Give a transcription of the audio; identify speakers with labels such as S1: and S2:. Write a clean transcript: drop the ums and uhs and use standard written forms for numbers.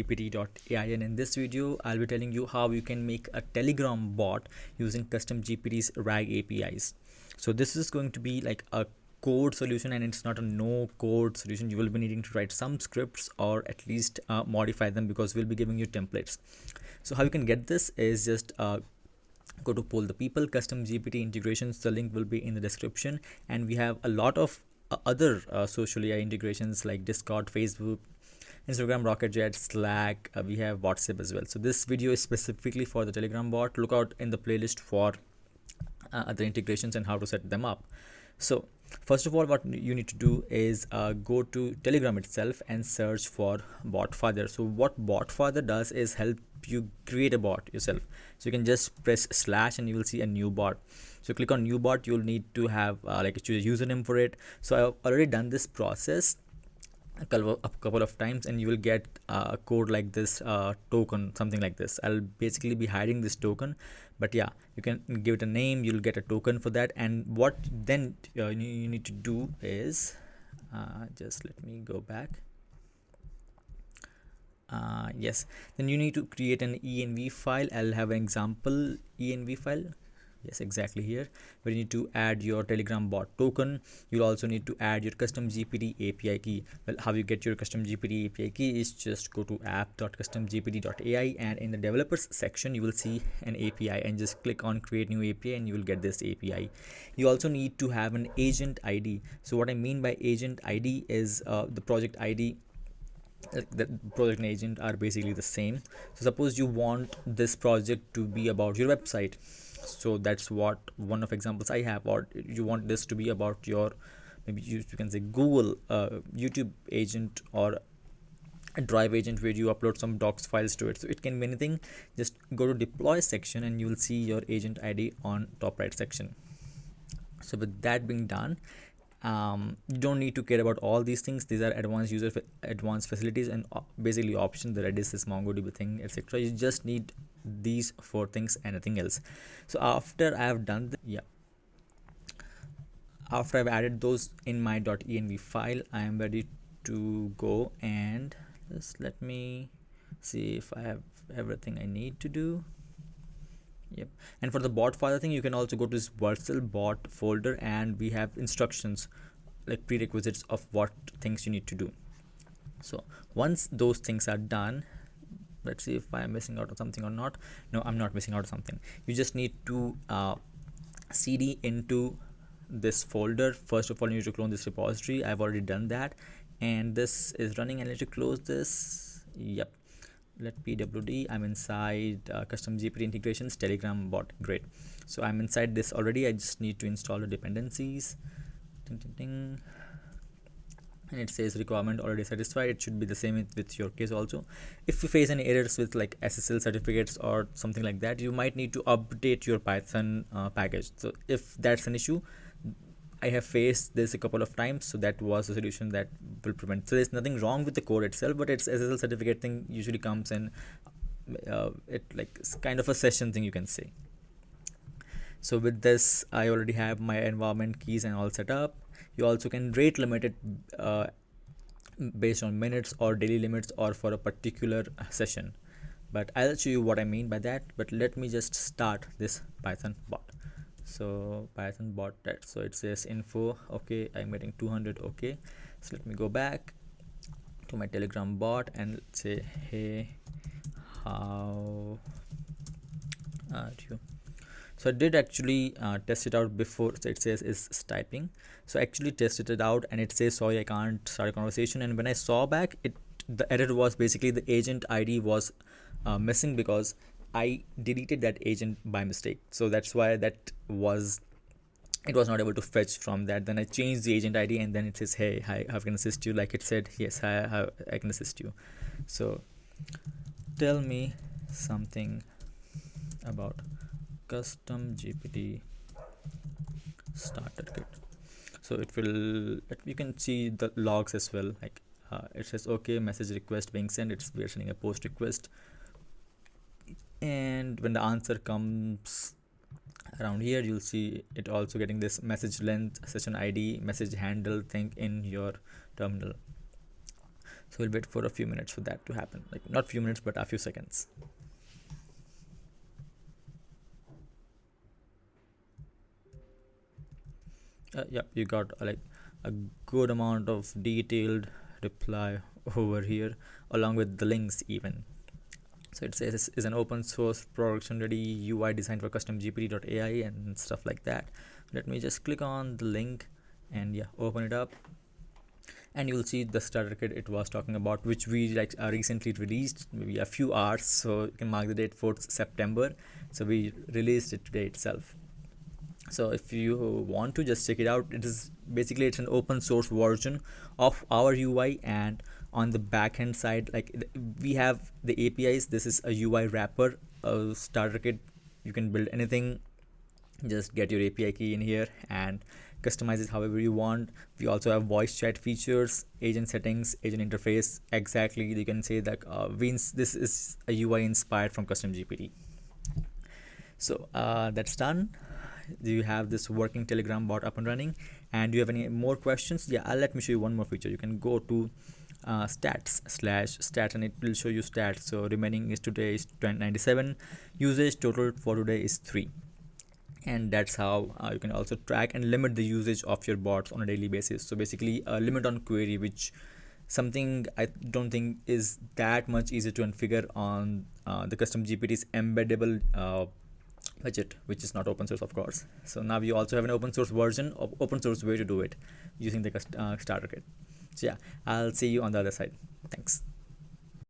S1: CustomGPT.ai, and in this video I'll be telling you how you can make a Telegram bot using CustomGPT's RAG APIs. So this is going to be like a code solution, and it's not a no code solution. You will be needing to write some scripts or at least modify them, because we'll be giving you templates. So how you can get this is just go to Poll the People, Custom GPT integrations. The link will be in the description, and we have a lot of other social AI integrations like Discord, Facebook, Instagram, Rocket.js, Slack. We have WhatsApp as well. So this video is specifically for the Telegram bot. Look out in the playlist for other integrations and how to set them up. So first of all, what you need to do is go to Telegram itself and search for botfather. So what botfather does is help you create a bot yourself. So you can just press / and you will see a new bot. So click on new bot. You'll need to have choose a username for it. So I've already done this process a couple of times, and you will get a code like this, token, something like this. I'll basically be hiding this token, but yeah, you can give it a name. You'll get a token for that. And what then you need to do is just let me go back. Yes, then you need to create an env file. I'll have an example env file. Yes, exactly here, where you need to add your Telegram bot token. You'll also need to add your custom GPT API key. Well, how you get your custom GPT API key is just go to app.customgpt.ai, and in the developers section you will see an API, and just click on create new API and you will get this API. You also need to have an agent ID. So what I mean by agent ID is the project ID. The project and agent are basically the same. So suppose you want this project to be about your website, so that's what one of examples I have. Or you want this to be about your, maybe you can say Google YouTube agent, or a drive agent where you upload some docs files to it. So it can be anything. Just go to deploy section and you will see your agent ID on top right section. So with that being done, you don't need to care about all these things. These are advanced facilities and basically options, the Redis, this MongoDB thing, etc. You just need these 4 things and nothing else. So after I have done after I've added those in my .env file, I am ready to go, and just let me see if I have everything I need to do. Yep. And for the bot file thing, you can also go to this Vercel bot folder, and we have instructions like prerequisites of what things you need to do. So once those things are done, let's see if I'm missing out on something or not. No, I'm not missing out on something. You just need to cd into this folder. First of all, you need to clone this repository. I've already done that, and this is running. I need to close this. Yep. Let pwd. I'm inside custom GPT integrations Telegram bot. Great. So I'm inside this already. I just need to install the dependencies. Ding, ding, ding. And it says requirement already satisfied. It should be the same with your case also. If you face any errors with like SSL certificates or something like that, you might need to update your Python package. So if that's an issue, I have faced this a couple of times, so that was a solution that will prevent. So there's nothing wrong with the code itself, but its SSL certificate thing usually comes in it like kind of a session thing, you can say. So with this, I already have my environment keys and all set up. You also can rate limit it based on minutes or daily limits, or for a particular session, but I'll show you what I mean by that. But let me just start this Python bot. So Python bot that, so it says info, okay, I'm getting 200. Okay, so let me go back to my Telegram bot and say, hey, how are you? So I did actually test it out before. So it says is typing. So I actually tested it out, and it says sorry, I can't start a conversation. And when I saw back, the error was basically the agent ID was missing, because I deleted that agent by mistake. So that's why it was not able to fetch from that. Then I changed the agent ID, and then it says, hey, hi, how can I assist you? Like it said, yes, I can assist you. So tell me something about custom GPT starter kit. So it will, you can see the logs as well. Like it says, okay, message request being sent. We are sending a post request, and when the answer comes around here, you'll see it also getting this message length, session ID, message handle thing in your terminal. So we'll wait for a few minutes for that to happen, like not few minutes but a few seconds. Yep, you got like a good amount of detailed reply over here, along with the links even. So it says this is an open source production ready UI designed for CustomGPT.ai and stuff like that. Let me just click on the link and yeah, open it up, and you'll see the starter kit it was talking about, which we like recently released, maybe a few hours. So you can mark the date 4th September. So we released it today itself. So if you want to just check it out, it is basically it's an open source version of our UI, and on the backend side, like we have the APIs. This is a UI wrapper, a starter kit. You can build anything, just get your API key in here and customize it however you want. We also have voice chat features, agent settings, agent interface. Exactly, you can say that this is a UI inspired from custom GPT. So that's done. You have this working Telegram bot up and running. And do you have any more questions? Yeah, let me show you one more feature. You can go to stats and it will show you stats. So remaining is today is 97, usage total for today is 3. And that's how you can also track and limit the usage of your bots on a daily basis. So basically a limit on query, which something I don't think is that much easier to configure on the custom GPT's embeddable budget, which is not open source, of course. So now we also have an open source version of open source way to do it using the starter kit. So yeah, I'll see you on the other side. Thanks.